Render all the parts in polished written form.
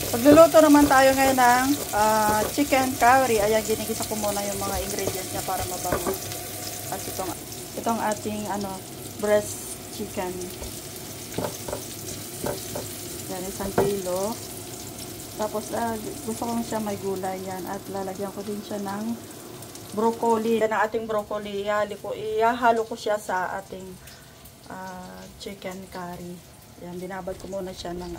Pagluluto naman tayo ngayon ng chicken curry. Ayan, ginigisa ko muna yung mga ingredients niya para mabango. At itong ating breast chicken. Yan, 1 kilo. Tapos gusto kong siya may gulay yan. At lalagyan ko din siya ng broccoli. Yan ang ating broccoli. Ihahalo ko siya sa ating chicken curry. Yan, binabad ko muna siya ng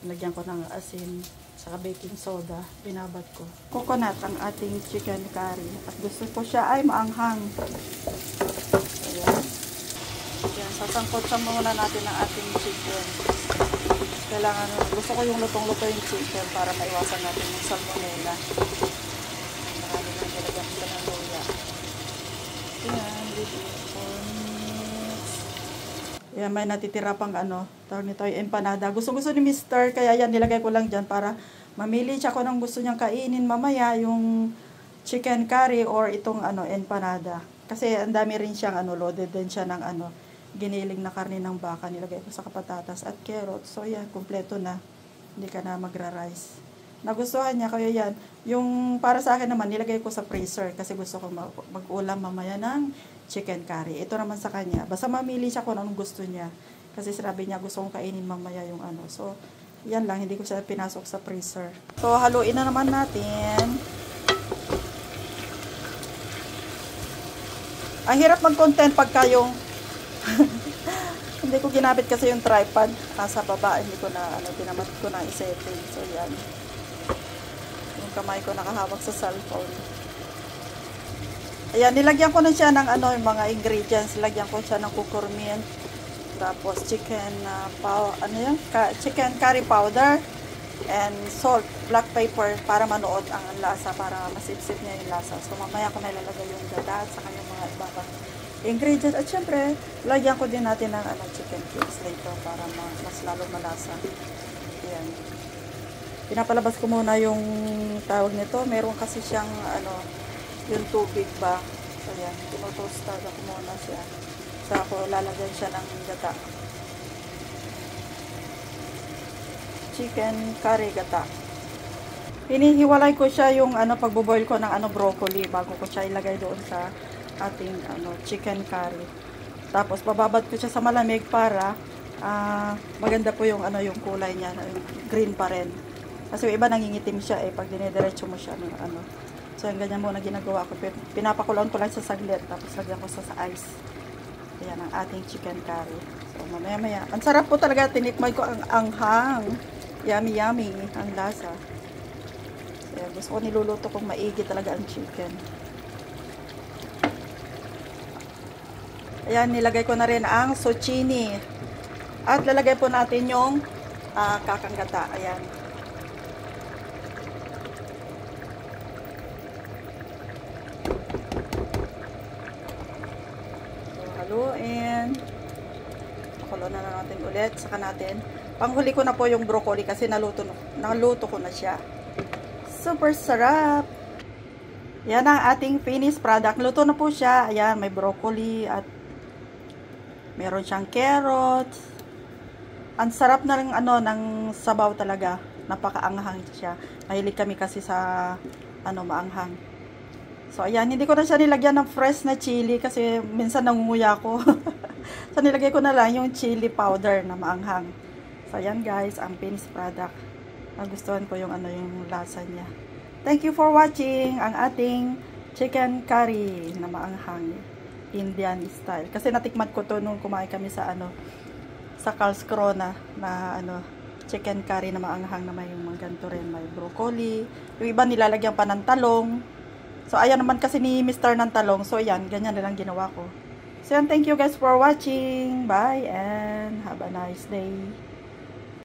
lagyan ko ng asin saka baking soda, binabad ko. Coconut ang ating chicken curry. At gusto ko siya ay maanghang. Ayan. Ayan, sasangkot sa muna natin ang ating chicken. Kailangan, gusto ko yung lutong-luto yung chicken para maiwasan natin yung salmonella. Marami lang nilagyan ko ng luya. Ayan, yan, may natitira pang tawag nito ay empanada. Gusto ni Mr. Kaya yan, nilagay ko lang dyan para mamili siya kung anong gusto niyang kainin mamaya, yung chicken curry or itong empanada. Kasi ang dami rin siyang loaded din siya ng giniling na karne ng baka. Nilagay ko sa patatas at carrots. So yan, kumpleto na. Hindi ka na magra-rice. Nagustuhan niya, kaya yan. Yung para sa akin naman, nilagay ko sa freezer kasi gusto ko mag-ulam mamaya ng chicken curry. Ito naman sa kanya. Basta mamili siya kung anong gusto niya. Kasi sinabi niya gusto kong kainin mamaya yung So, yan lang. Hindi ko siya pinasok sa freezer. So, haluin na naman natin. Ang hirap mag-content pagka yung hindi ko ginamit kasi yung tripod sa baba. Hindi ko na, tinamat ko na isetting. So, yan. Yung kamay ko nakahawak sa cellphone. Ayan, nilagyan ko na siya ng yung mga ingredients. Nilagyan ko siya ng cucurmin. Tapos chicken chicken curry powder and salt, black pepper para manood ang lasa, para masipsip niya yung lasa. So mamaya ko na ilalagay yung gata at saka yung mga iba pang ingredients. At syempre, lagyan ko din natin ng chicken cubes later para mas lalo malasa. Ayan. Pinapalabas ko muna yung tawag nito. Meron kasi siyang yung tubig ba. So yan, tinutoasted ako muna siya. So ako lalagyan siya ng gata. Chicken curry gata. Hinihiwalay ko siya yung pagbo-boil ko ng broccoli bago ko siya ilagay doon sa ating chicken curry. Tapos bababad ko siya sa malamig para maganda po yung yung kulay niya, green pa rin. Kasi iba nangingitim siya pag dinidiretso mo siya ng So, yung ganyan muna ginagawa ko. Pinapakuloan ko lang sa saglit. Tapos, lagyan ko sa ice. Ayan, ang ating chicken curry. So, mamaya-maya. Ang sarap po talaga. Tinikmay ko ang anghang. Yummy, yummy. Ang lasa. Ayan, gusto ko niluluto kong maigi talaga ang chicken. Ayan, nilagay ko na rin ang zucchini. At lalagay po natin yung kakanggata. Ayan. Haluin. Pakulo na natin ulit. Saka natin. Panghuli ko na po yung broccoli kasi naluto ko na siya. Super sarap. Yan ang ating finished product. Luto na po siya. Ayan, may broccoli at meron siyang carrots. Ang sarap na ng ng sabaw talaga. Napakaanghang siya. Mahilig kami kasi sa maanghang. So, ayan, hindi ko na siya nilagyan ng fresh na chili kasi minsan nangunguya ko. So, nilagay ko na lang yung chili powder na maanghang. So, ayan guys, ang finished product. Nagustuhan ko yung yung lasa niya. Thank you for watching ang ating chicken curry na maanghang Indian style. Kasi natikman ko to nung kumain kami sa sa Carl's Corona na chicken curry na maanghang na may yung ganito rin. May broccoli. Yung iba nilalagyan pa ng talong. So, ayan naman kasi ni Mr. ng talong. So, ayan, ganyan na lang ginawa ko. So, thank you guys for watching. Bye and have a nice day.